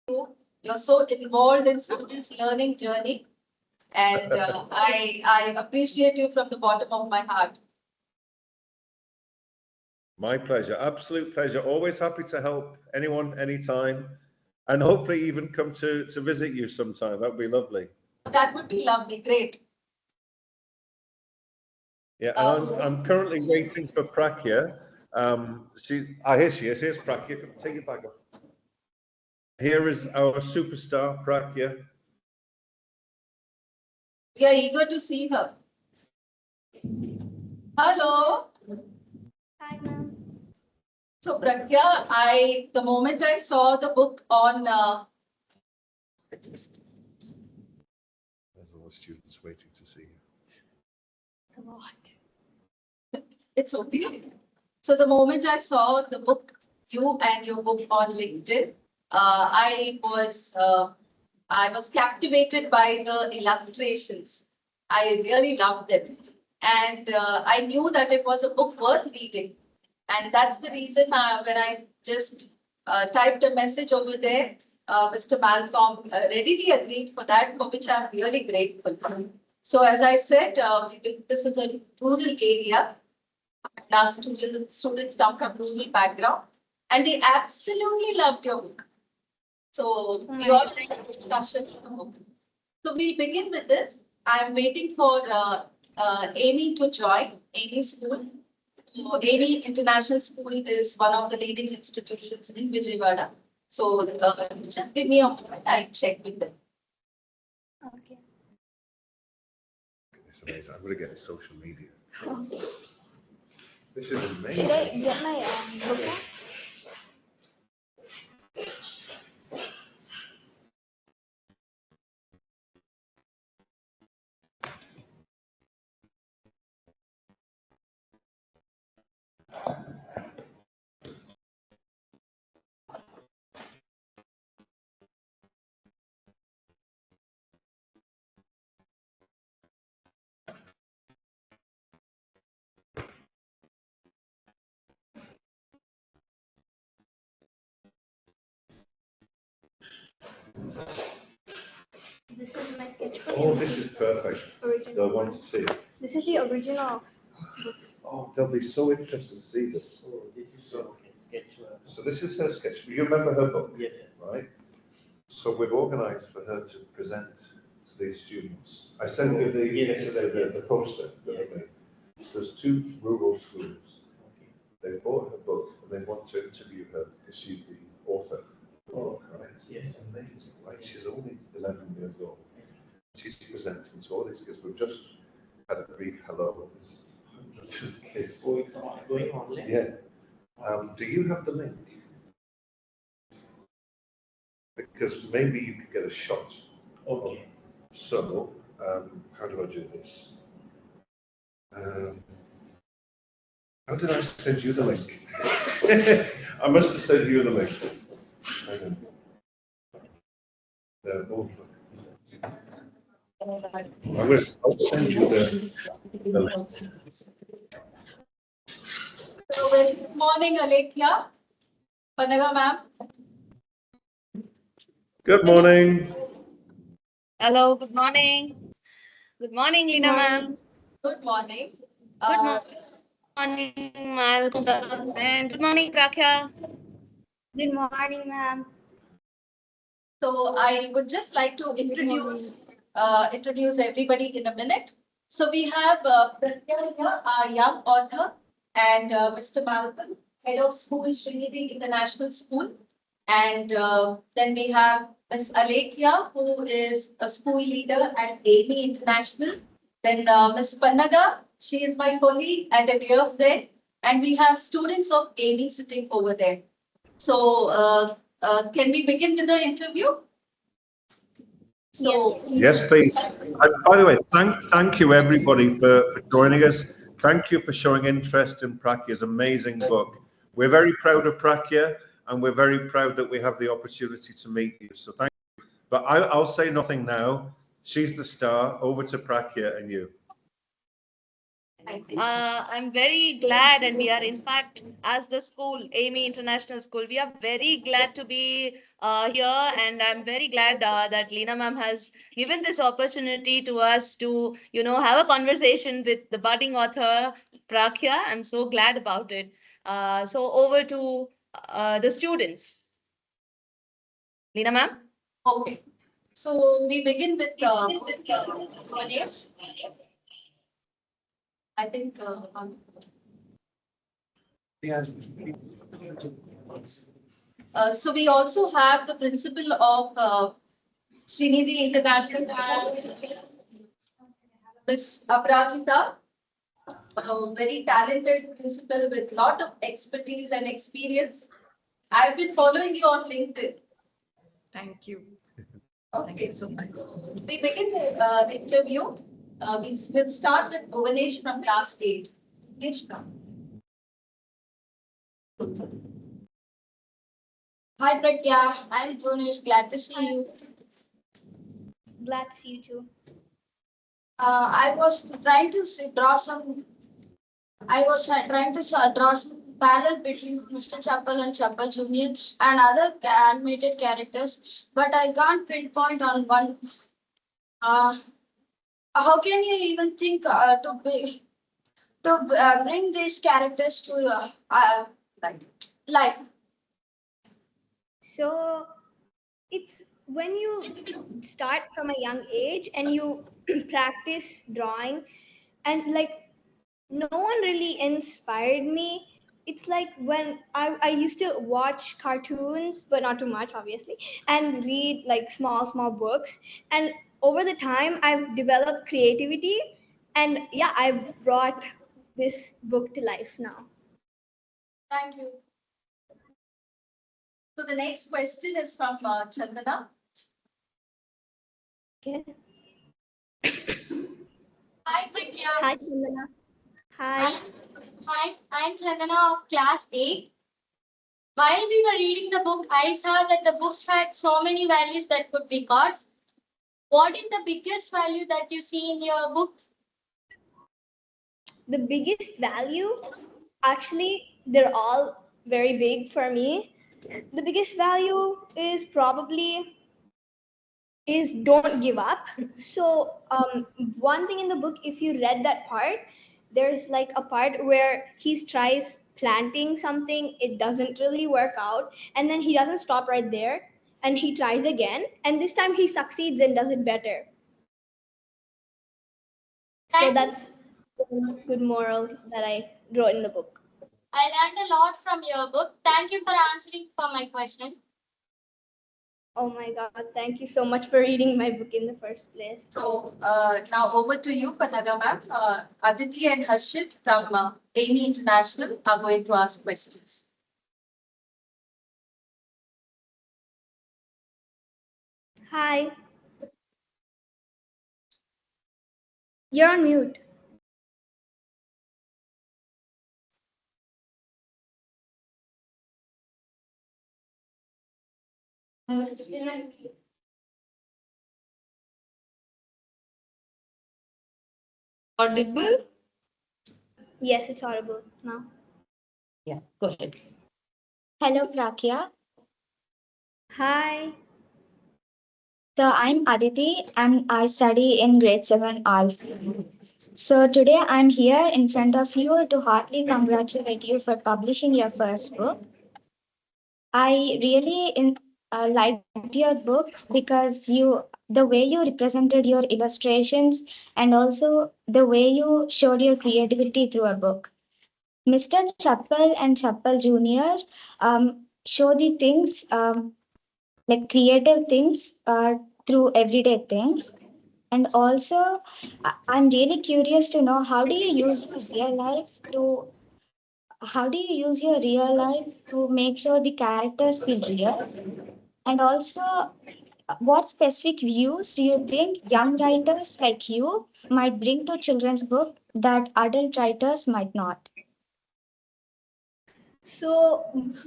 you. You're so involved in students' learning journey, and I appreciate you from the bottom of my heart. My pleasure, absolute pleasure. Always happy to help anyone, anytime, and hopefully even come to visit you sometime. That would be lovely. That would be lovely, great. Yeah, and I'm currently waiting for Prakhya. Here she is. Here's Prakhya. Take your bag off. Here is our superstar, Prakhya. We are eager to see her. Hello. Hi, ma'am. So Prakhya, the moment I saw the book on There's a lot of students waiting to see you. It's a lot. It's okay. So the moment I saw the book, you and your book on LinkedIn, I was captivated by the illustrations. I really loved them. And I knew that it was a book worth reading. And that's the reason when I just typed a message over there, Mr. Malcolm readily agreed for that, for which I'm really grateful. So as I said, this is a rural area. Our students come from rural background, and they absolutely loved your book. So we all had a discussion on the book. So we'll begin with this. I'm waiting for Amy to join, Amy School. So Amy International School is one of the leading institutions in Vijayawada. So just give me a moment, I'll check with them. Okay. It's amazing. I'm going to get social media. This is amazing. Should I get my book back? This is my sketchbook. Oh, this is perfect. Original. They'll want to see it. This is the original. Oh, they'll be so interested to see this. So this is your sketch. So this is her sketch. You remember her book, Yes. right? So we've organised for her to present to these students. I sent you the poster. Yes. There's 2 rural schools. Okay. They bought her book and they want to interview her because she's the author. Oh, Right? yes. It's amazing, right? She's only 11 years old. She's presenting to all this because we've just had a brief hello with this hundreds of kids. So it's going online. Yeah. Do you have the link? Because maybe you could get a shot. Okay. So, how do I do this? How did I send you the link? I must have sent you the link. Hang on. Oh, I'll send you the link. So very good morning, Alekhya. Panaga ma'am. Good morning. Hello, good morning. Good morning, Lina ma'am. Good morning. Good morning, Malcolm sir. And good morning, Prakhya. Good morning, ma'am. So I would just like to introduce everybody in a minute. So we have Prakhya here, our young author, and Mr. Malcolm, head of school, Srinidhi International School. And then we have Ms. Alekhya, who is a school leader at Amy International. Then Ms. Pannaga, she is my colleague and a dear friend. And we have students of Amy sitting over there. So can we begin with the interview? So Yes, please. By the way, thank you everybody for joining us. Thank you for showing interest in Prakhya's amazing book. We're very proud of Prakhya, and we're very proud that we have the opportunity to meet you. So thank you. But I'll say nothing now. She's the star. Over to Prakhya and you. Thank you. I'm very glad, and we are, in fact, as the school, Amy International School, we are very glad to be here, and I'm very glad that Leena ma'am has given this opportunity to us to, have a conversation with the budding author Prakhya. I'm so glad about it. So over to the students. Leena ma'am. Okay. So we begin with Ganesh. I think so we also have the principal of Srinidhi International School, Miss Aparajita, a very talented principal with lot of expertise and experience. I've been following you on LinkedIn. Thank you. Okay, so we begin the interview. We will start with Bhuvanesh from class 8. Bhuvanesh, come. Hi Pragya, I'm Bhuvanesh. Glad to see you. Glad to see you too. I was trying to draw some. I was trying to draw some parallel between Mr. Chappal and Chappal Junior and other animated characters, but I can't pinpoint on one. Uh, how can you even think to bring these characters to life? So it's when you start from a young age and you practice drawing, and like no one really inspired me. It's like when I used to watch cartoons, but not too much, obviously, and read like small books. And over the time, I've developed creativity, and yeah, I've brought this book to life now. Thank you. So the next question is from Chandana. Okay. Hi, Pragya. Hi, Chandana. Hi. Hi, I'm Chandana of class 8. While we were reading the book, I saw that the book had so many values that could be got. What is the biggest value that you see in your book? The biggest value, actually, they're all very big for me. The biggest value is probably is don't give up. So one thing in the book, if you read that part, there's like a part where he tries planting something, it doesn't really work out, and then he doesn't stop right there, and he tries again, and this time he succeeds and does it better. So Thank you. that's a good moral that I wrote in the book. I learned a lot from your book. Thank you for answering for my question. Oh my God, thank you so much for reading my book in the first place. So now over to you, Panaga ma'am. Aditi and Harshit from Amy International are going to ask questions. Hi. You're on mute. Audible? Yes, it's audible now. Yeah, go ahead. Hello, Prakhya. Hi. So I'm Aditi and I study in grade 7 arts. So today I'm here in front of you to heartily congratulate you for publishing your first book. I really liked your book because the way you represented your illustrations and also the way you showed your creativity through a book. Mr. Chappal and Chappal Jr. Show the things like creative things through everyday things. And also, I'm really curious to know how do you use your real life to make sure the characters feel real? And also, what specific views do you think young writers like you might bring to children's book that adult writers might not? So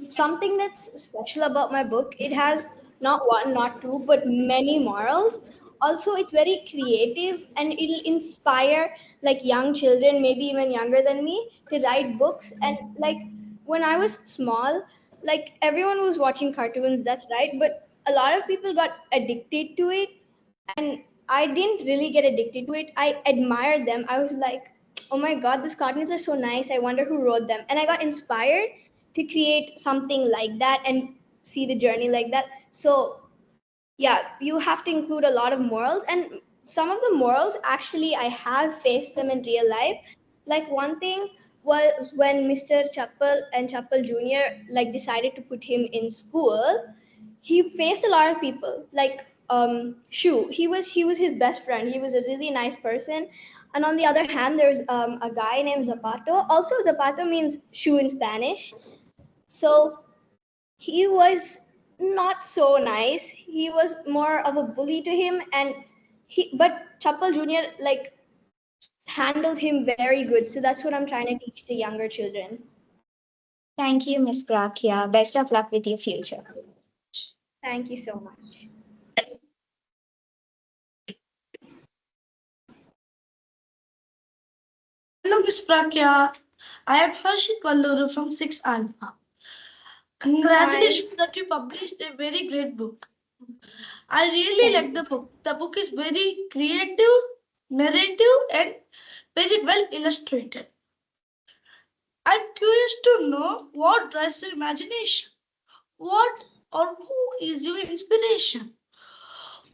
something that's special about my book, it has not one, not two, but many morals. also it's very creative and it'll inspire like young children, maybe even younger than me, to write books. And like when I was small, like everyone was watching cartoons, that's right, but a lot of people got addicted to it, and I didn't really get addicted to it. I admired them. I was like, oh my god, these cartoons are so nice. I wonder who wrote them. And I got inspired to create something like that and see the journey like that. So yeah, you have to include a lot of morals, and some of the morals actually I have faced them in real life. Like one thing was when Mr. Chappal and Chappal Jr. like decided to put him in school, he faced a lot of people. Like Shu, he was his best friend. He was a really nice person. And on the other hand, there's a guy named Zapato. Also, Zapato means shoe in Spanish. So he was not so nice. He was more of a bully to him, and but Chappal Jr. like handled him very good. So that's what I'm trying to teach the younger children. Thank you, Miss Prakhya. Best of luck with your future. Thank you so much. Hello, Miss Prakhya. I am Harshit Valluru from 6 Alpha. Congratulations that you published a very great book. I really like the book. The book is very creative, narrative, and very well illustrated. I'm curious to know what drives your imagination. What or who is your inspiration?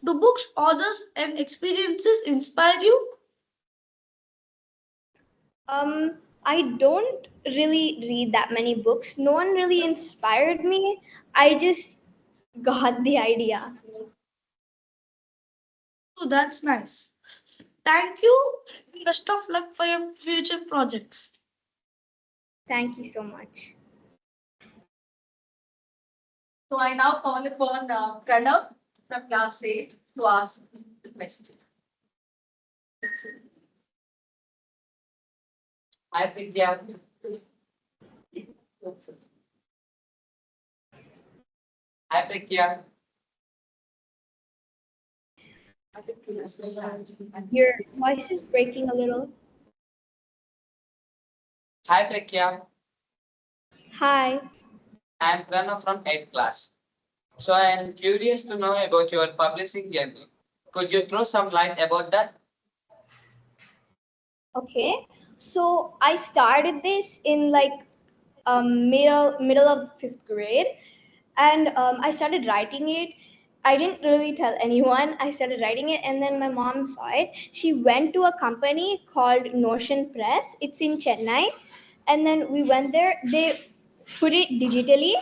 Do books, authors, and experiences inspire you? I don't really read that many books. No one really inspired me. I just got the idea. Oh, that's nice. Thank you. Best of luck for your future projects. Thank you so much. So I now call upon Pranav from class 8 to ask the question. I think, yeah. I think, yeah. Your voice is breaking a little. Hi Prakya, Hi. I am Pranav from 8th class. So I am curious to know about your publishing journey. Could you throw some light about that? Okay. So I started this in like middle of 5th grade, and I started writing it. I didn't really tell anyone. I started writing it, and then my mom saw it. She went to a company called Notion Press. It's in Chennai, and then we went there. They put it digitally,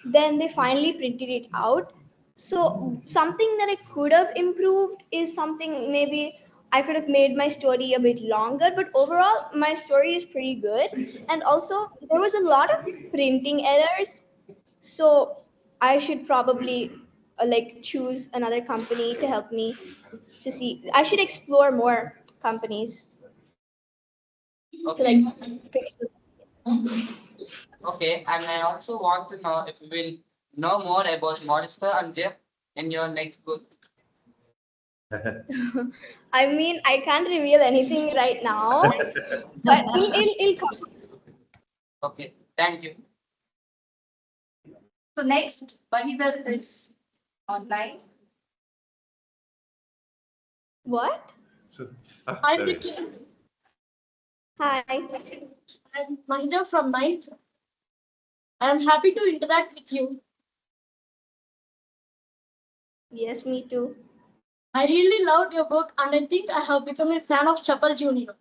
then they finally printed it out. So something that I could have improved is something, maybe I could have made my story a bit longer, but overall my story is pretty good. And also there was a lot of printing errors, so I should probably like choose another company to help me to see. I should explore more companies to Okay, like fix the. okay, and I also want to know if you will know more about Monster and Jeff in your next book. I mean, I can't reveal anything right now, but it'll come. Okay, thank you. So next, Bahidar is online. What? So, Hi, there it is. Vicky. Hi. I'm Mahida from 9th. I am happy to interact with you. Yes, me too. I really loved your book and I think I have become a fan of Chappal Jr.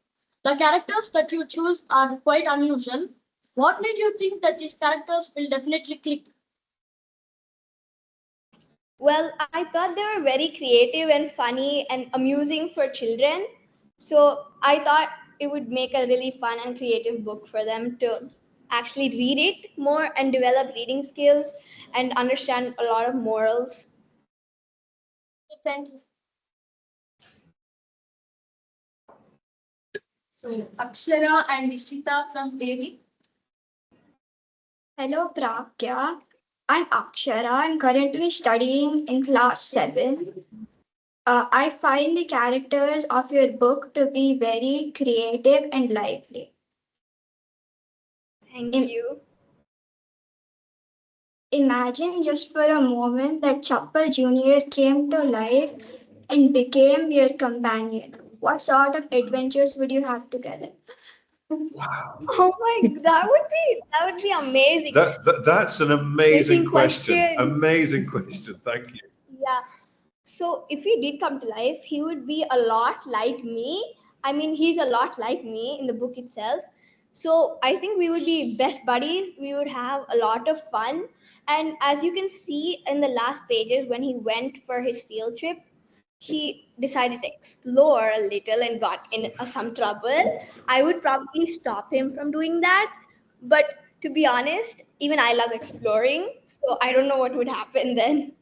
The characters that you choose are quite unusual. What made you think that these characters will definitely click? Well, I thought they were very creative and funny and amusing for children. So I thought it would make a really fun and creative book for them to actually read it more and develop reading skills and understand a lot of morals. Thank you. So Akshara and Nishita from AB. Hello, Prakhya. I'm Akshara. I'm currently studying in class 7. I find the characters of your book to be very creative and lively. Thank Im- you. Imagine just for a moment that Chappal Jr. came to life and became your companion. What sort of adventures would you have together? Wow. Oh my, that would be amazing. That's an amazing Amazing question. question. Amazing question. Thank you. Yeah. So if he did come to life, he would be a lot like me. I mean, he's a lot like me in the book itself. So I think we would be best buddies. We would have a lot of fun. And as you can see in the last pages, when he went for his field trip, he decided to explore a little and got in some trouble. I would probably stop him from doing that. But to be honest, even I love exploring. So I don't know what would happen then.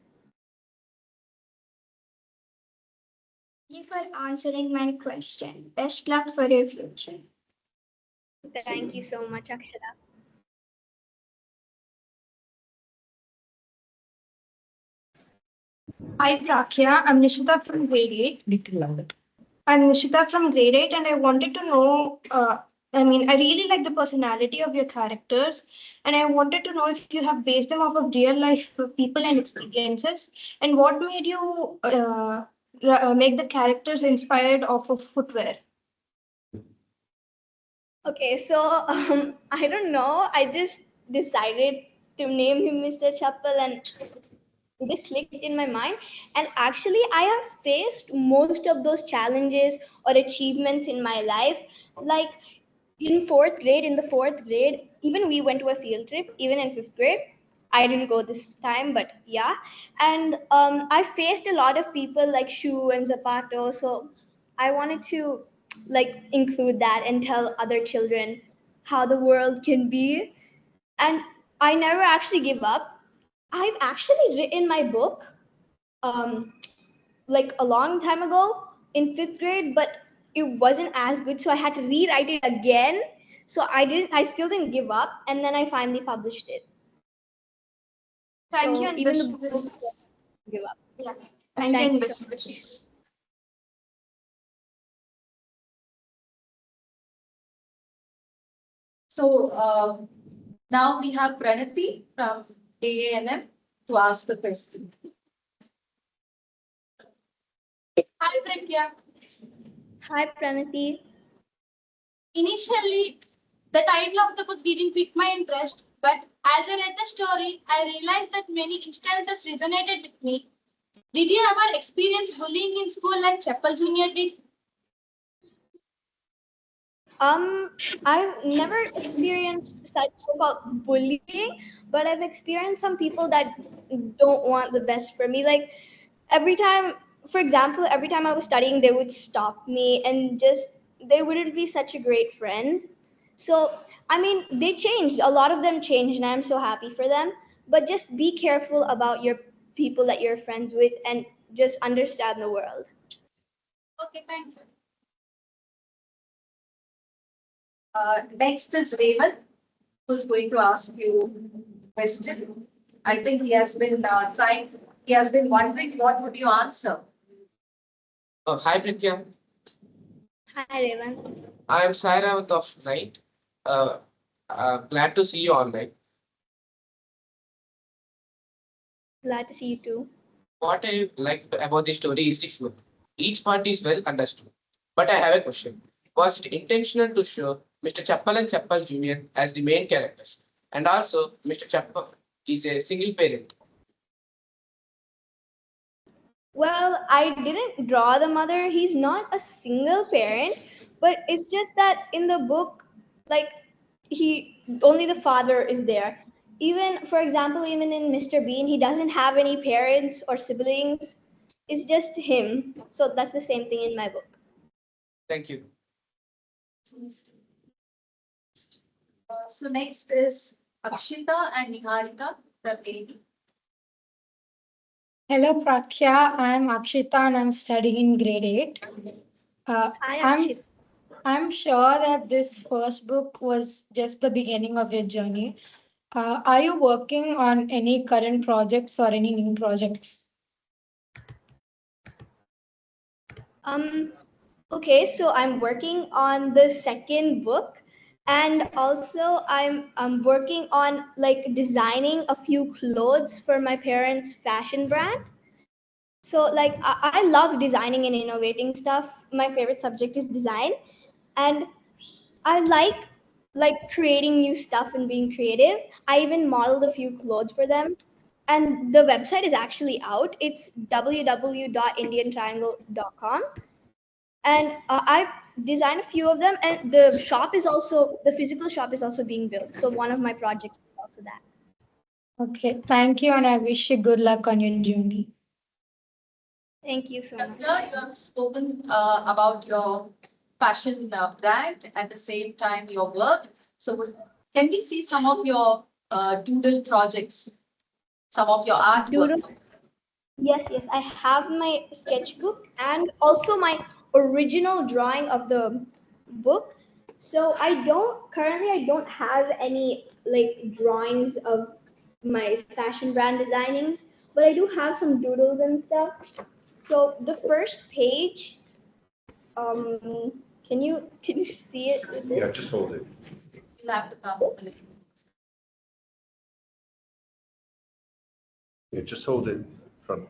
Thank you for answering my question. Best luck for your future. Thank you so much, Akshara. Hi, Prakya. I'm Nishita from grade 8. Little louder. I'm Nishita from grade 8, and I wanted to know. I really like the personality of your characters, and I wanted to know if you have based them off of real life people and experiences, and what made you make the characters inspired off of footwear. Okay, so I don't know. I just decided to name him Mr. Chappal and it just clicked in my mind. And actually, I have faced most of those challenges or achievements in my life. Like in the fourth grade, even we went to a field trip, even in fifth grade. I didn't go this time, but yeah. And I faced a lot of people like Shu and Zapato. So I wanted to like include that and tell other children how the world can be. And I never actually give up. I've actually written my book um, like a long time ago in fifth grade, but it wasn't as good, so I had to rewrite it again. So I still didn't give up, and then I finally published it. Thank you So and even the best book wishes. give up. Yeah. Thank you Thank and you so best much. wishes. So now we have Pranati from AANM to ask the question. Hi, Prakhya. Hi, Pranati. Initially, the title of the book didn't pique my interest, but as I read the story, I realized that many instances resonated with me. Did you ever experience bullying in school like Chappal Jr. did? Um, I've never experienced such so-called bullying, but I've experienced some people that don't want the best for me. Like every time, for example, every time I was studying, they would stop me and just they wouldn't be such a great friend. So, I mean, they changed. A lot of them changed, and I'm so happy for them. But just be careful about your people that you're friends with and just understand the world. Okay, thank you. Next is Raymond, who's going to ask you a question. I think he has been he has been wondering what would you answer. Hi, Prakhya. Hi, Revan. I am Sai Rawat of 9th. Uh, Glad to see you online. Glad to see you too. What I like about the story is the flow. Each part is well understood. But I have a question. Was it intentional to show Mr. Chappal and Chappal Jr. as the main characters? And also, Mr. Chappal is a single parent. Well, I didn't draw the mother. He's not a single parent, but it's just that in the book, like he only the father is there. Even for example, even in Mr. Bean, he doesn't have any parents or siblings. It's just him. So that's the same thing in my book. Thank you. So next is Akshita and Niharika from AB. Hello, Prakhya. I'm Akshita and I'm studying in grade 8. Hi, I'm Akshit. I'm sure that this first book was just the beginning of your journey. Are you working on any current projects or any new projects? Okay, so I'm working on the second book, and also I'm working on like designing a few clothes for my parents' fashion brand. So like I love designing and innovating stuff. My favorite subject is design, and I like creating new stuff and being creative. I even modeled a few clothes for them. And the website is actually out. It's www.indiantriangle.com. And I designed a few of them, and the physical shop is also being built. So one of my projects is also that. Okay, thank you, and I wish you good luck on your journey. Thank you so much. Prakhya, you have spoken about your fashion brand, at the same time your work. So can we see some of your doodle projects, some of your artwork? Doodle? Yes, I have my sketchbook and also my original drawing of the book. So I don't have any like drawings of my fashion brand designings, but I do have some doodles and stuff. So the first page, can you see it with this? Yeah, just hold it. You'll have to come a little. Yeah, just hold it front.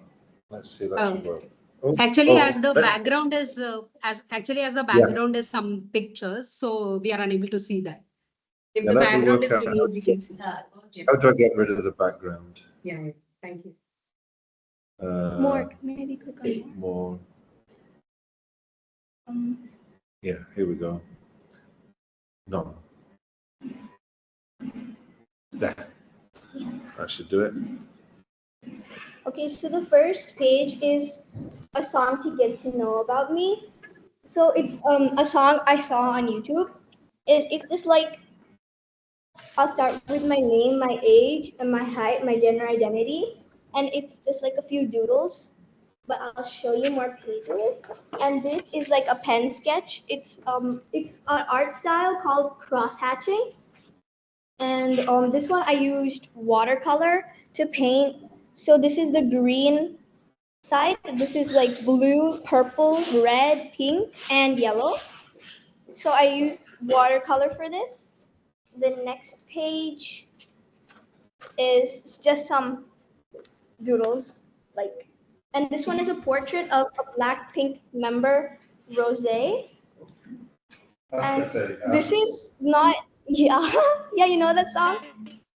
Let's see that Oh. should work. Oh, Actually, oh, as the let's- background is as the Yeah. background is some pictures, so we are unable to see that. If Yeah, the let me background work is out removed, we can see. How do I get rid of the background? Yeah, thank you. More, maybe click on More. more. Yeah, here we go. No. There. That should do it. Okay, so the first page is a song to get to know about me. So it's a song I saw on YouTube. It's just like I'll start with my name, my age, and my height, my gender identity, and it's just like a few doodles. But I'll show you more pages. And this is like a pen sketch. It's an art style called cross hatching. And this one I used watercolor to paint. So this is the green side. This is like blue, purple, red, pink, and yellow. So I used watercolor for this. The next page is just some doodles, like, and this one is a portrait of a Blackpink member, Rose. And this is not, yeah, yeah, you know that song?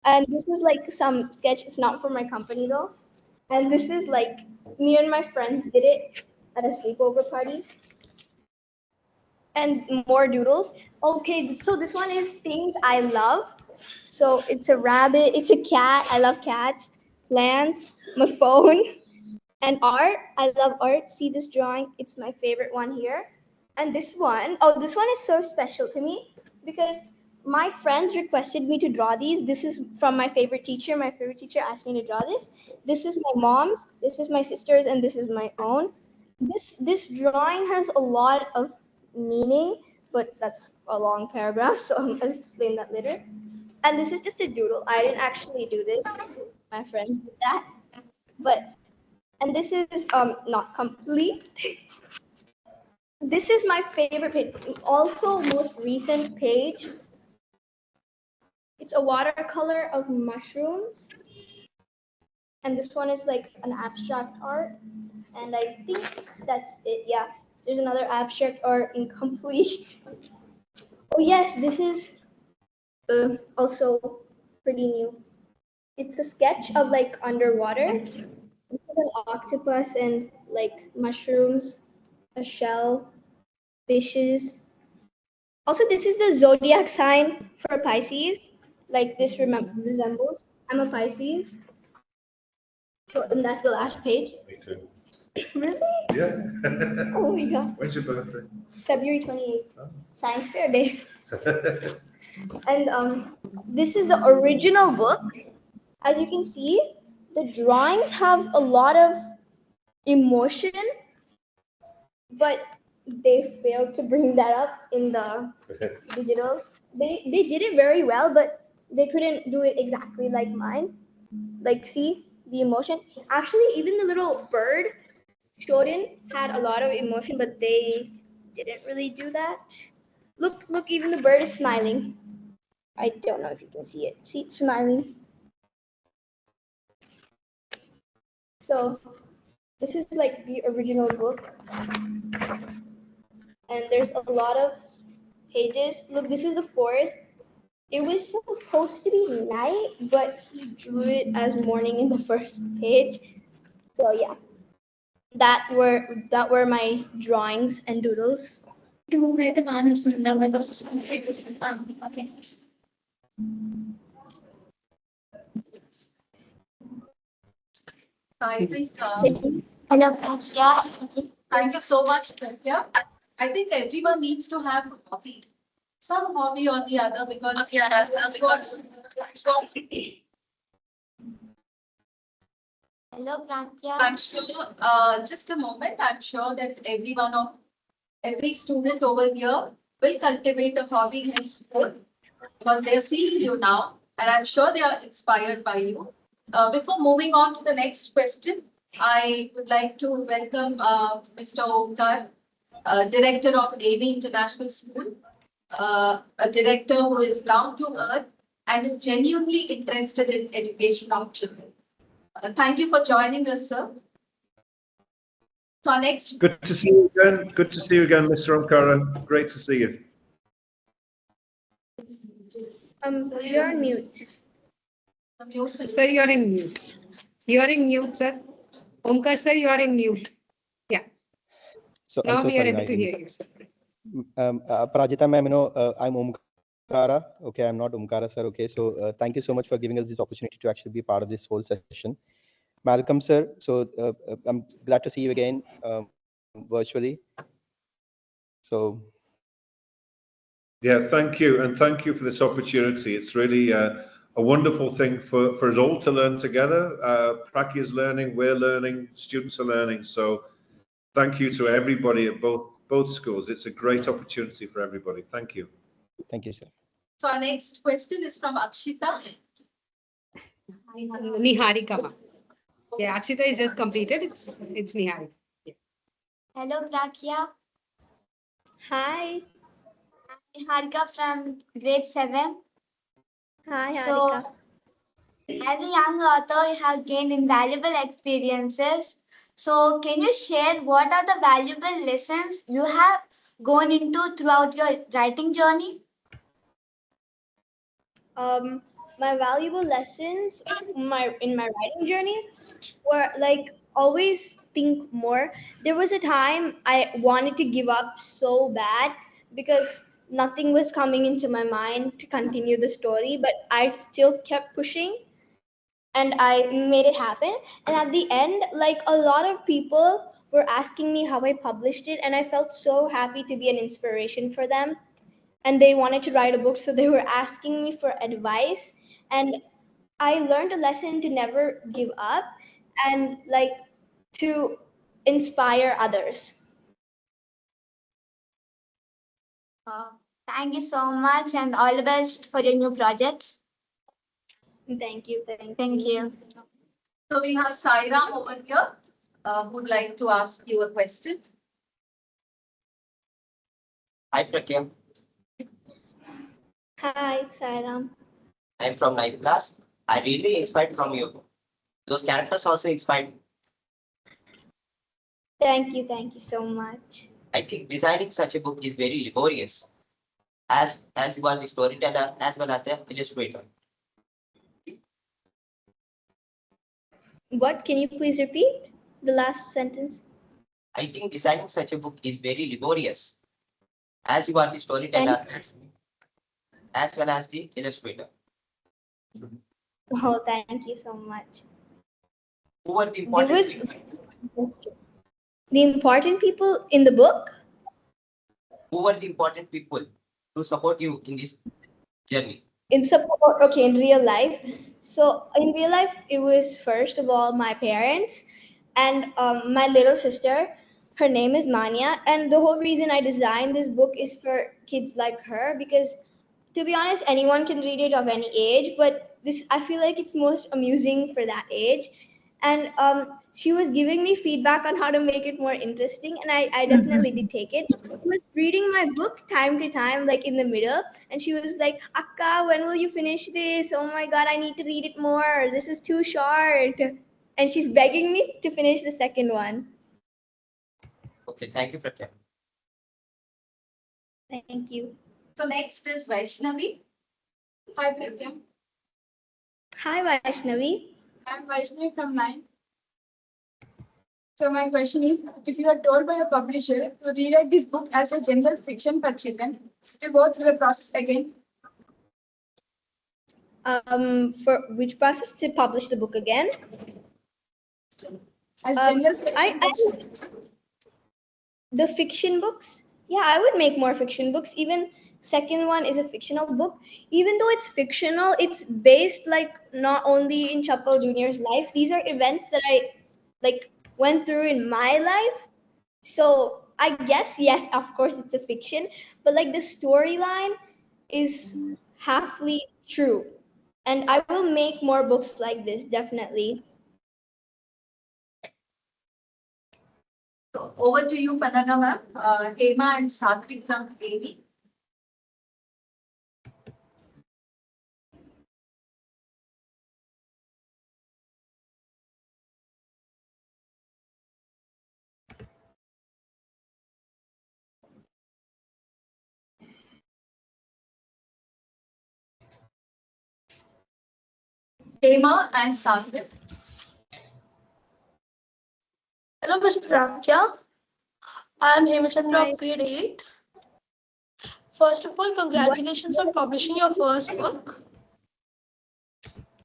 And this is like some sketch. It's not for my company though. And this is like me and my friends did it at a sleepover party. And more doodles. Okay, so this one is things I love. So it's a rabbit, it's a cat. I love cats, plants, my phone, and art. I love art. See this drawing? It's my favorite one here. And this one, oh, this one is so special to me because my friends requested me to draw these. This is from my favorite teacher. My favorite teacher asked me to draw this. This is my mom's, this is my sister's, and this is my own. This drawing has a lot of meaning, but that's a long paragraph, so I'll explain that later. And this is just a doodle. I didn't actually do this. My friends did that. But and this is not complete. This is my favorite page. Also, most recent page. It's a watercolor of mushrooms. And this one is like an abstract art. And I think that's it. Yeah, there's another abstract art incomplete. Oh yes, this is also pretty new. It's a sketch of like underwater. This is an octopus and like mushrooms, a shell, fishes. Also, this is the zodiac sign for Pisces. Like this resembles. I'm a Pisces. So, and that's the last page. Me too. Really? Yeah. Oh my god. When's your birthday? February 28th. Science Fair Day. And this is the original book. As you can see, the drawings have a lot of emotion, but they failed to bring that up in the digital. They did it very well, but they couldn't do it exactly like mine. Like, see the emotion. Actually, even the little bird Shorin had a lot of emotion, but they didn't really do that. Look, even the bird is smiling. I don't know if you can see it. See it smiling. So this is like the original book. And there's a lot of pages. Look, this is the forest. It was supposed to be night, but he drew it as morning in the first page. So yeah, that were my drawings and doodles. I think, Hello, Prakhya. thank you so much, Prakhya. I think everyone needs to have a hobby, some hobby or the other, because that's what's Hello, Prakhya. I'm sure, just a moment, I'm sure that every student over here will cultivate a hobby henceforth because they are seeing you now and I'm sure they are inspired by you. Before moving on to the next question, I would like to welcome Mr. Omkar, Director of AB International School, a director who is down to earth and is genuinely interested in education of children. Thank you for joining us, sir. So our next. Good to see you again. Good to see you again, Mr. Omkara. Great to see you. You're on mute. Sir, you're in mute. You're in mute, sir. Omkar, sir, you are in mute. Yeah. So Now I'm so we are sorry. able to hear you, sir. Prajita ma'am, I'm Omkara. Okay, I'm not Omkara, sir. Okay, so thank you so much for giving us this opportunity to actually be part of this whole session. Malcolm, sir. So I'm glad to see you again virtually. So. Yeah, thank you. And thank you for this opportunity. It's really a wonderful thing for us all to learn together. Prakhya is learning, we're learning, students are learning. So thank you to everybody at both schools. It's a great opportunity for everybody. Thank you. Thank you, sir. So our next question is from Akshita. Niharika. Yeah, Akshita is just completed. It's Niharika. Yeah. Hello, Prakhya. Hi. Niharika from grade 7. Hi, Harika. As a young author, you have gained invaluable experiences. So, can you share what are the valuable lessons you have gone into throughout your writing journey? My valuable lessons in my writing journey were like always think more. There was a time I wanted to give up so bad because nothing was coming into my mind to continue the story, but I still kept pushing and I made it happen. And at the end, like a lot of people were asking me how I published it, and I felt so happy to be an inspiration for them. And they wanted to write a book, so they were asking me for advice. And I learned a lesson to never give up and like to inspire others. Thank you so much and all the best for your new projects. Thank you. Thank you. So we have Sairam over here who would like to ask you a question. Hi, Prakhya. Hi, Sairam. I'm from 9th class. I really inspired from you. Those characters also inspired me. Thank you so much. I think designing such a book is very laborious, as you are the storyteller as well as the illustrator. What? Can you please repeat the last sentence? I think designing such a book is very laborious, as you are the storyteller as well as the illustrator. Oh, thank you so much. Who are the important people? The important people in the book? Who were the important people to support you in this journey? In support, okay, in real life. So in real life, it was first of all my parents and my little sister. Her name is Manya, and the whole reason I designed this book is for kids like her because, to be honest, anyone can read it of any age, but this I feel like it's most amusing for that age. And she was giving me feedback on how to make it more interesting, and I definitely did take it. She was reading my book time to time, like in the middle, and she was like, Akka, when will you finish this? Oh my god, I need to read it more. This is too short. And she's begging me to finish the second one. Okay, thank you, Prakya. Thank you. So next is Vaishnavi. Hi, Prakhya. Hi, Vaishnavi. I'm Vaishnavi from 9. So my question is, if you are told by a publisher to rewrite this book as a general fiction for children, to go through the process again? For which process to publish the book again? As general fiction the fiction books. Yeah, I would make more fiction books. Even second one is a fictional book. Even though it's fictional, it's based like not only in Chappal Junior's life. These are events that I like went through in my life. So I guess yes, of course it's a fiction, but like the storyline is halfly true. And I will make more books like this, definitely. So over to you, Panaga ma'am. Hema and Satvik from AV. Hema and Satvik. Hello, Ms. Prakhya. I am Hemachandra of grade 8. First of all, congratulations on publishing your first book.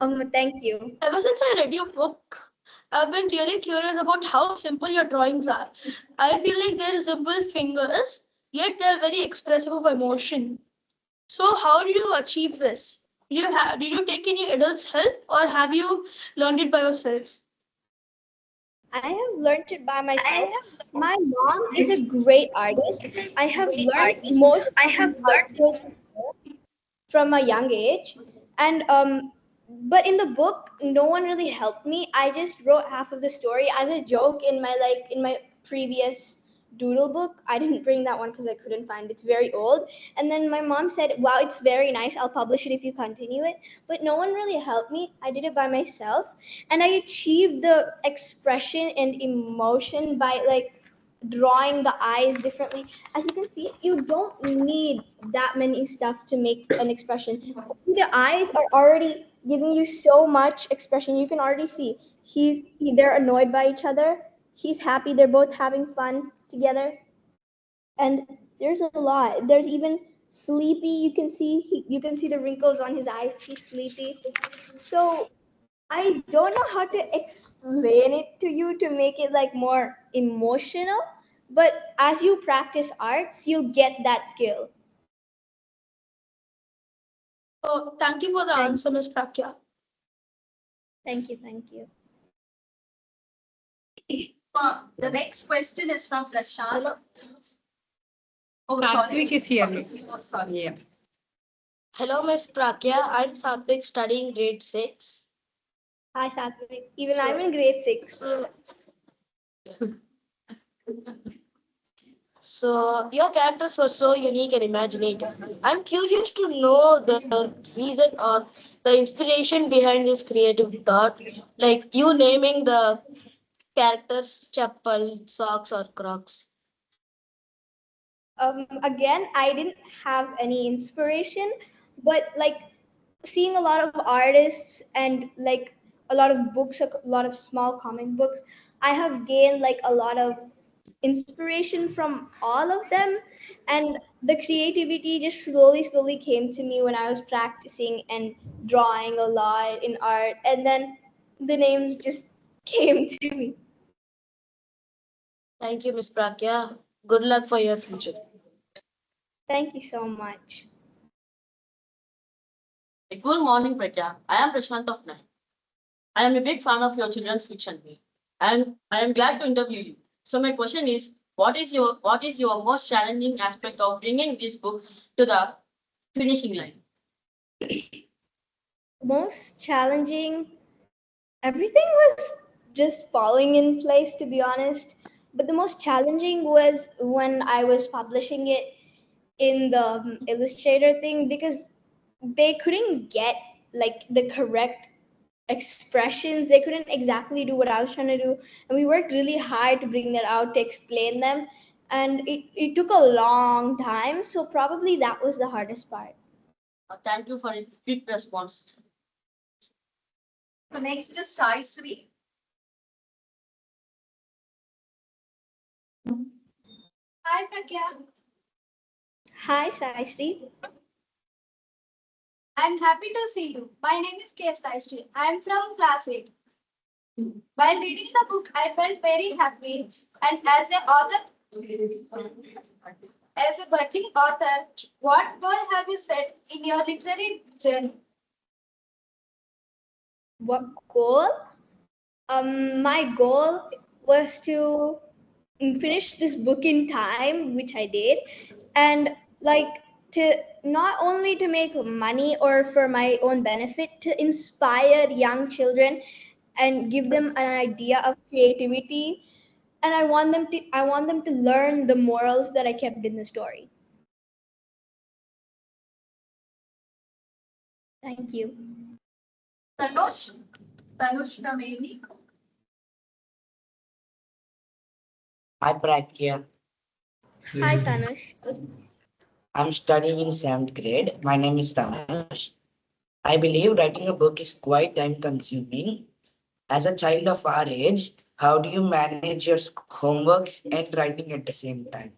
Thank you. Ever since I read your book, I've been really curious about how simple your drawings are. I feel like they're simple fingers, yet they're very expressive of emotion. So how did you achieve this? Did you take any adults' help, or have you learned it by yourself? I have learned it by myself. My mom is a great artist. I have learned most art skills from a young age, and but in the book, no one really helped me. I just wrote half of the story as a joke in my previous doodle book. I didn't bring that one because I couldn't find it. It's very old. And then my mom said, wow, it's very nice, I'll publish it if you continue it. But no one really helped me. I did it by myself, and I achieved the expression and emotion by like drawing the eyes differently. As you can see, you don't need that many stuff to make an expression. The eyes are already giving you so much expression. You can already see they're annoyed by each other, he's happy, they're both having fun together. And there's a lot. There's even sleepy. You can see the wrinkles on his eyes. He's sleepy. So I don't know how to explain it to you to make it like more emotional, but as you practice arts, you'll get that skill. Oh, thank you for the answer, Ms. Prakhya. Thank you, thank you. The next question is from Prashant. Oh, Satvik is here. Oh, sorry. Yeah. Hello, Ms. Prakhya. I'm Satvik, studying grade 6. Hi, Satvik. Even I'm in grade 6. So your characters were so unique and imaginative. I'm curious to know the reason or the inspiration behind this creative thought, like you naming the characters Chappal, Socks, or Crocs. Again, I didn't have any inspiration, but like seeing a lot of artists and like a lot of books, a lot of small comic books, I have gained like a lot of inspiration from all of them, and the creativity just slowly came to me when I was practicing and drawing a lot in art, and then the names just came to me. Thank you, Ms. Prakhya. Good luck for your future. Thank you so much. Good morning, Prakhya. I am Prashant of 9. I am a big fan of your children's fiction, and I am glad to interview you. So my question is, what is your most challenging aspect of bringing this book to the finishing line? Most challenging, everything was just falling in place, to be honest. But the most challenging was when I was publishing it in the Illustrator thing, because they couldn't get like the correct expressions. They couldn't exactly do what I was trying to do. And we worked really hard to bring that out, to explain them. And it took a long time. So probably that was the hardest part. Thank you for a quick response. So next is Sai Sri. Hi, Pragya. Hi, Sai Sri. I'm happy to see you. My name is K. Saistri. I am from class 8. While reading the book, I felt very happy. And as a budding author, what goal have you set in your literary journey? What goal? My goal was to finish this book in time, which I did, and like to not only to make money or for my own benefit, to inspire young children and give them an idea of creativity. And I want them to learn the morals that I kept in the story. Thank you. Tanush. Tanush from AV. Hi, Prakya. Hi, Tanush. I'm studying in 7th grade. My name is Tanush. I believe writing a book is quite time consuming. As a child of our age, how do you manage your homeworks and writing at the same time?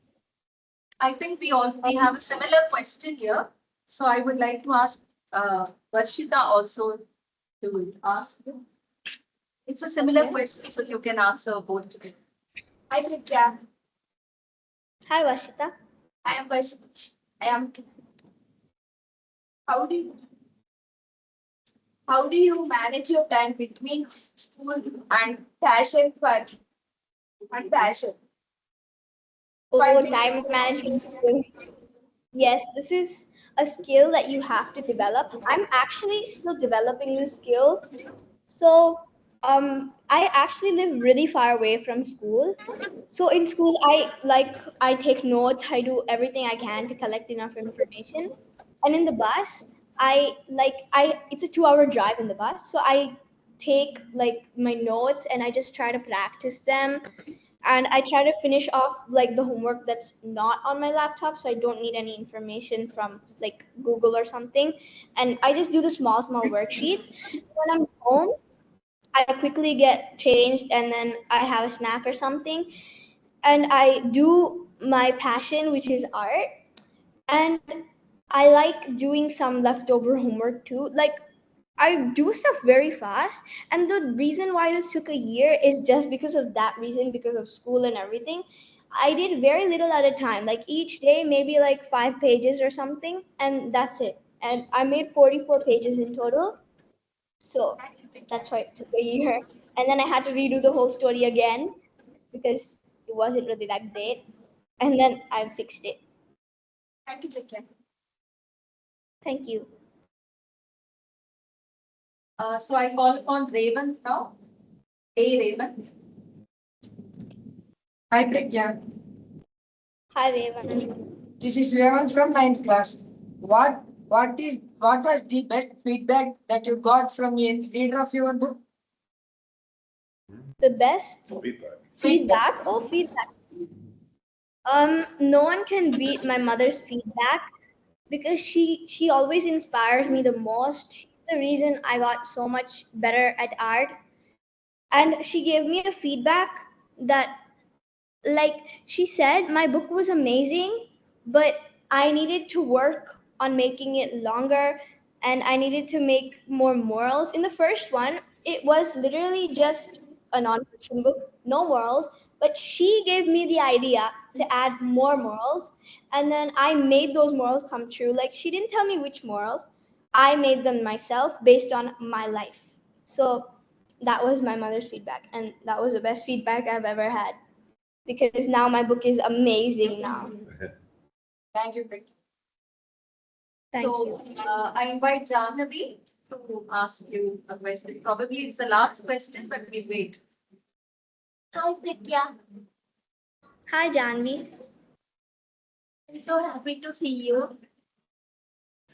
I think we have a similar question here. So I would like to ask Varshita also to ask. It's a similar question, so you can answer both together. Hi, Pragya. Hi, Vashita. I am Varshita. How do you How do you manage your time between school and passion for and passion? Oh, time management. Yes, this is a skill that you have to develop. I'm actually still developing this skill. So, I actually live really far away from school. So in school, I take notes. I do everything I can to collect enough information. And in the bus, it's a 2-hour drive in the bus. So I take like my notes and I just try to practice them, and I try to finish off like the homework that's not on my laptop, so I don't need any information from like Google or something. And I just do the small worksheets. When I'm home, I quickly get changed and then I have a snack or something, and I do my passion, which is art. And I like doing some leftover homework too. Like, I do stuff very fast. And the reason why this took a year is just because of that reason, because of school and everything. I did very little at a time, like each day, maybe like 5 pages or something, and that's it. And I made 44 pages in total. So that's why it took a year. And then I had to redo the whole story again because it wasn't really that great. And then I fixed it. Thank you, Pragya. Thank you. So I call upon Revant now. Hey, Revant. Hi, Pragya. Hi, Revan. This is Revant from 9th class. What was the best feedback that you got from a reader of your book? The best feedback? Oh, feedback. No one can beat my mother's feedback because she always inspires me the most. She's the reason I got so much better at art. And she gave me a feedback that, like, she said my book was amazing, but I needed to work on making it longer, and I needed to make more morals. In the first one, it was literally just a non-fiction book, no morals, but she gave me the idea to add more morals, and then I made those morals come true. Like, she didn't tell me which morals, I made them myself based on my life. So that was my mother's feedback, and that was the best feedback I've ever had, because now my book is amazing now. Thank you, Vicky. Thank so, I invite Jahnavi to ask you a question. Probably it's the last question, but we'll wait. Hi, Prakhya. Hi, Janvi. I'm so happy to see you.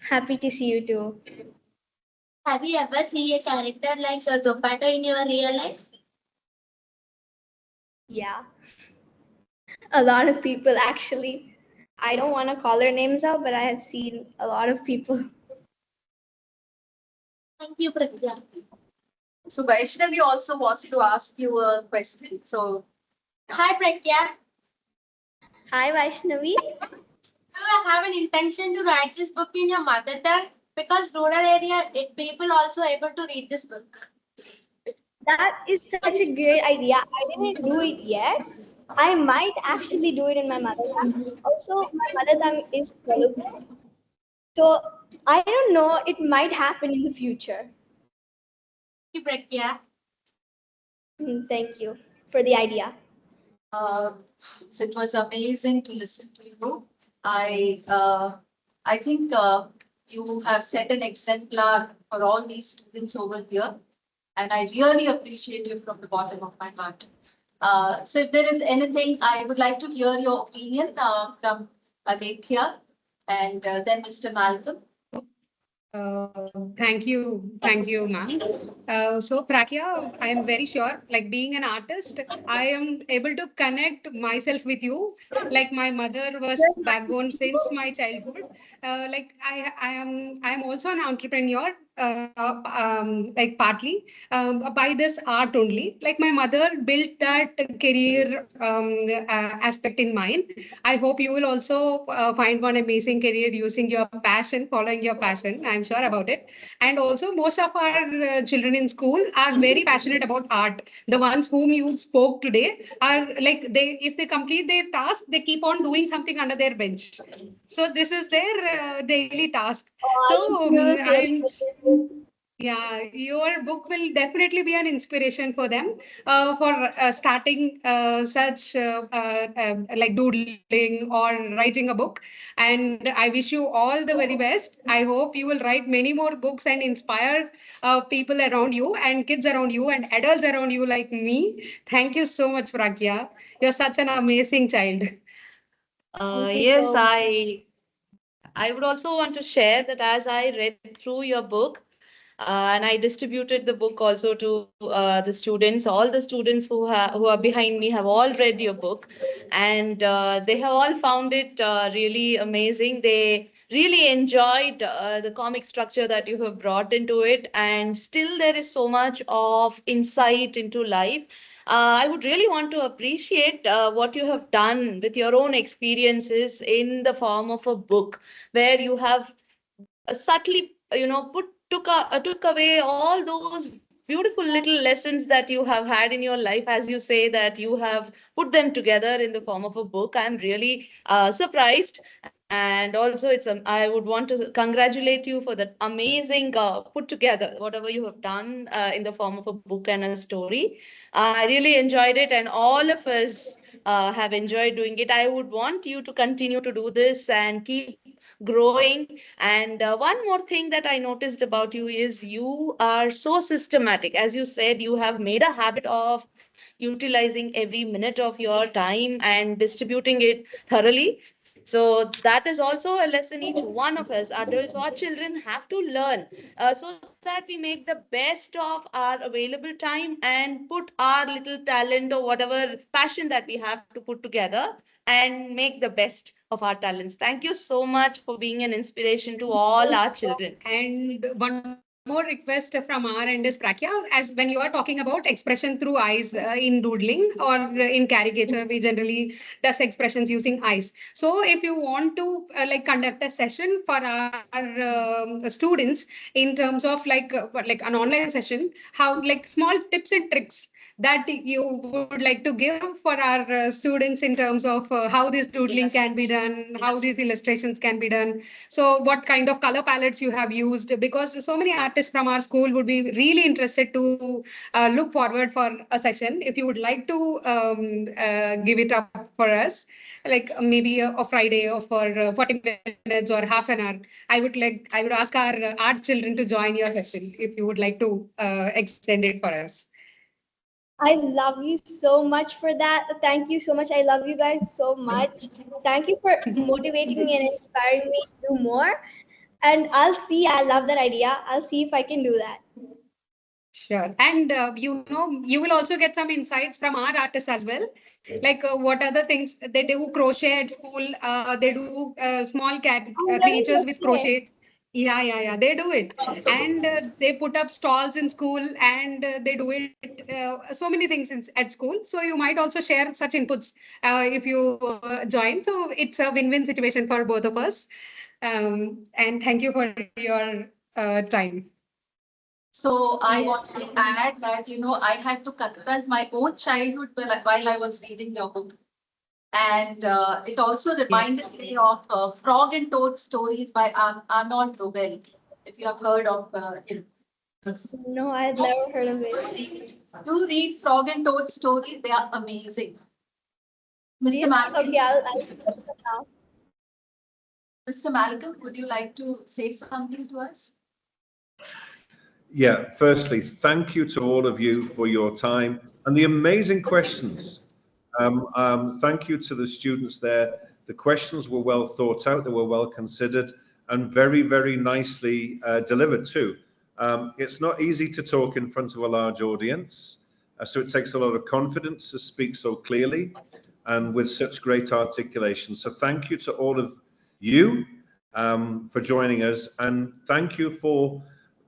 Happy to see you too. Have you ever seen a character like a Zopato in your real life? Yeah, a lot of people actually. I don't want to call their names out, but I have seen a lot of people. Thank you, Prakhya. So Vaishnavi also wants to ask you a question. So Hi, Prakhya. Hi, Vaishnavi. Do you have an intention to write this book in your mother tongue? Because rural area people also able to read this book. That is such a great idea. I didn't do it yet. I might actually do it in my mother tongue. Also, my mother tongue is Telugu. So I don't know, it might happen in the future. Thank you, Prakhya. Thank you for the idea. Uh, so it was amazing to listen to you. I think you have set an exemplar for all these students over here, and I really appreciate you from the bottom of my heart. So if there is anything, I would like to hear your opinion from Alekhya and then Mr. Malcolm. Thank you, ma'am. So, Prakya, I am very sure, like being an artist, I am able to connect myself with you. Like my mother was backbone since my childhood. I am also an entrepreneur. Like partly by this art only. Like my mother built that career aspect in mind. I hope you will also find one amazing career using your passion, following your passion. I'm sure about it. And also, most of our children in school are very passionate about art. The ones whom you spoke today are like if they complete their task, they keep on doing something under their bench. So this is their daily task. So yeah, your book will definitely be an inspiration for them for starting such like doodling or writing a book. And I wish you all the very best. I hope you will write many more books and inspire people around you and kids around you and adults around you like me. Thank you so much, Pragya. You're such an amazing child. Yes, I would also want to share that as I read through your book, and I distributed the book also to the students. All the students who are behind me have all read your book, and they have all found it really amazing. They really enjoyed the comic structure that you have brought into it, and still there is so much of insight into life. I would really want to appreciate what you have done with your own experiences in the form of a book, where you have subtly took away all those beautiful little lessons that you have had in your life. As you say that you have put them together in the form of a book, I'm really surprised. And also I would want to congratulate you for that amazing put together whatever you have done in the form of a book and a story. I really enjoyed it, and all of us have enjoyed doing it. I would want you to continue to do this and keep growing. And one more thing that I noticed about you is you are so systematic. As you said, you have made a habit of utilizing every minute of your time and distributing it thoroughly. So that is also a lesson each one of us, adults or children, have to learn, so that we make the best of our available time and put our little talent or whatever passion that we have to put together and make the best of our talents. Thank you so much for being an inspiration to all our children. And one more request from our end is Prakya, as when you are talking about expression through eyes in doodling or in caricature, we generally does expressions using eyes. So if you want to like conduct a session for our students in terms of like an online session, how like small tips and tricks that you would like to give for our students in terms of how this doodling can be done, how these illustrations can be done. So what kind of color palettes you have used, because so many artists from our school would be really interested to look forward for a session. If you would like to give it up for us, like maybe a Friday or for 40 minutes or half an hour, I would ask our art children to join your session if you would like to extend it for us. I love you so much for that. Thank you so much. I love you guys so much. Thank you for motivating me and inspiring me to do more. And I'll see. I love that idea. I'll see if I can do that. Sure. And you will also get some insights from our artists as well. Like what are the things they do crochet at school? They do small creatures with crochet. Yeah. They do it. And they put up stalls in school and they do it so many things at school. So you might also share such inputs if you join. So it's a win-win situation for both of us. And thank you for your time. So I wanted to add that, I had to confront my own childhood while I was reading your book. And it also reminded me of Frog and Toad stories by Arnold Nobel, if you have heard of him. No, I've never heard of it. Do read Frog and Toad stories. They are amazing. Mr. Malcolm. Okay, I'll look them now. Mr. Malcolm, would you like to say something to us? Yeah, firstly, thank you to all of you for your time and the amazing questions. Thank you to the students there. The questions were well thought out, they were well considered and very, very nicely delivered too. It's not easy to talk in front of a large audience, so it takes a lot of confidence to speak so clearly and with such great articulation. So thank you to all of you for joining us, and thank you for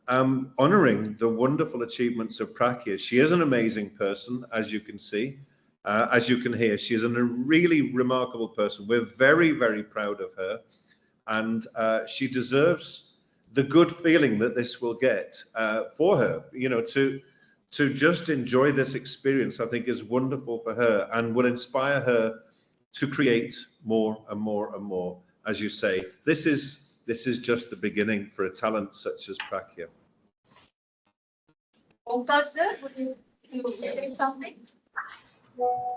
honoring the wonderful achievements of Prakhya. She is an amazing person, as you can see, as you can hear. She is a really remarkable person. We're very, very proud of her, and she deserves the good feeling that this will get for her. To just enjoy this experience, I think, is wonderful for her and will inspire her to create more and more and more. As you say, this is just the beginning for a talent such as Prakhya. Omkar sir, would you say something? What?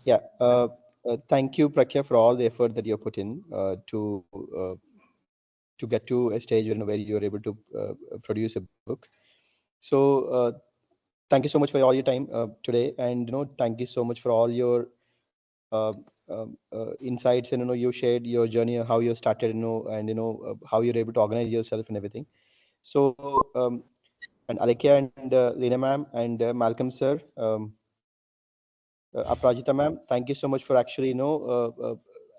Yeah. Thank you, Prakhya, for all the effort that you put in to get to a stage where you're able to produce a book. So thank you so much for all your time today, and thank you so much for all your insights, and you shared your journey, how you started, and how you're able to organize yourself and everything. So and Alekia and Lena ma'am and Malcolm sir, Aprajita ma'am, thank you so much for actually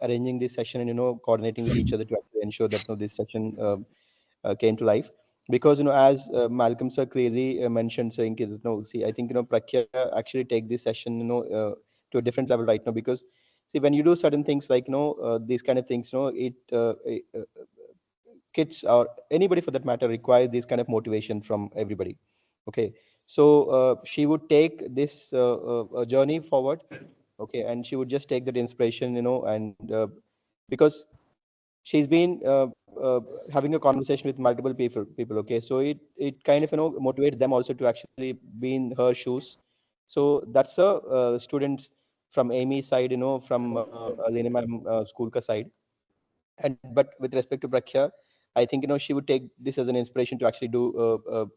arranging this session and coordinating with each other to actually ensure that this session came to life. Because as Malcolm sir clearly mentioned, saying see, I think Prakhya actually take this session to a different level right now, because see, when you do certain things like these kind of things, kids or anybody for that matter requires this kind of motivation from everybody. Okay, so she would take this journey forward, okay, and she would just take that inspiration, and because she's been having a conversation with multiple people, okay, so it kind of motivates them also to actually be in her shoes. So that's a students from Amy's side, from Lena ma'am school ka side. And but with respect to Prakhya, I think she would take this as an inspiration to actually do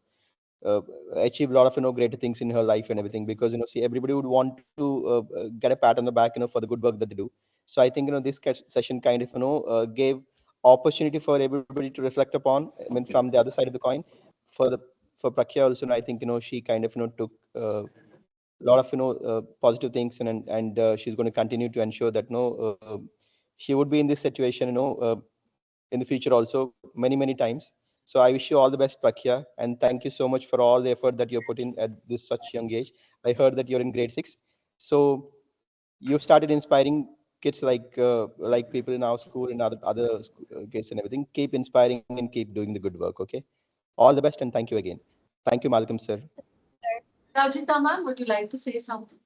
achieve a lot of greater things in her life and everything, because see, everybody would want to get a pat on the back for the good work that they do. So I think this session kind of gave opportunity for everybody to reflect upon. I mean, from the other side of the coin, for Prakhya also, I think she kind of took a lot of positive things, and she's going to continue to ensure that she would be in this situation in the future also many times. So I wish you all the best, Prakhya, and thank you so much for all the effort that you put in at this such young age. I heard that you're in grade 6, so you started inspiring kids like people in our school and other kids and everything. Keep inspiring and keep doing the good work. Okay, all the best, and thank you again. Thank you, Malcolm sir. Rajita ma'am, would you like to say something?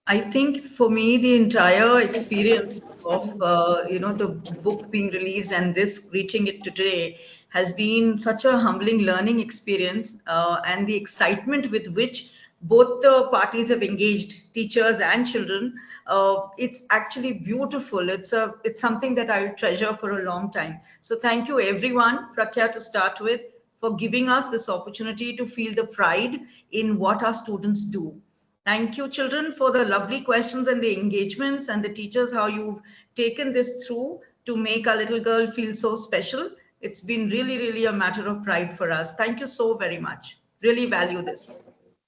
I think for me, the entire experience of the book being released and this reaching it today has been such a humbling learning experience, and the excitement with which both the parties have engaged, teachers and children. It's actually beautiful. It's something that I'll treasure for a long time. So thank you everyone, Prakhya to start with, for giving us this opportunity to feel the pride in what our students do. Thank you, children, for the lovely questions and the engagements, and the teachers, how you've taken this through to make our little girl feel so special. It's been really, really a matter of pride for us. Thank you so very much. Really value this.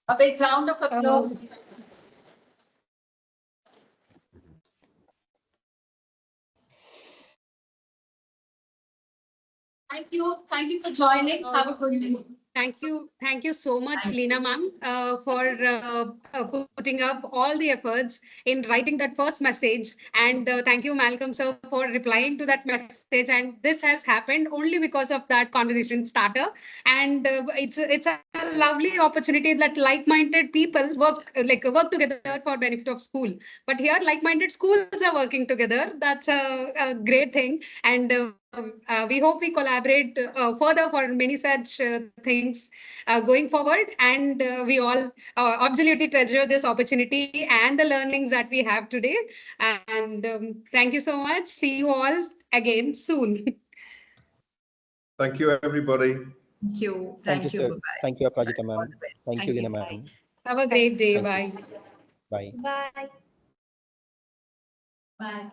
A big round of applause. Thank you. Thank you for joining. Have a good day. Thank you so much, Leena ma'am, for putting up all the efforts in writing that first message. And thank you, Malcolm sir, for replying to that message. And this has happened only because of that conversation starter. And it's a lovely opportunity that like-minded people work together for benefit of school. But here, like-minded schools are working together. That's a great thing. And we hope we collaborate further for many such things going forward. And we all absolutely treasure this opportunity and the learnings that we have today. And thank you so much. See you all again soon. Thank you, everybody. Thank you. Thank you, sir. Bye-bye. Thank you, Aprajita ma'am. Thank Thank you, you. Leena ma'am. Have a great day. Thank you. Bye. Bye. Bye. Bye.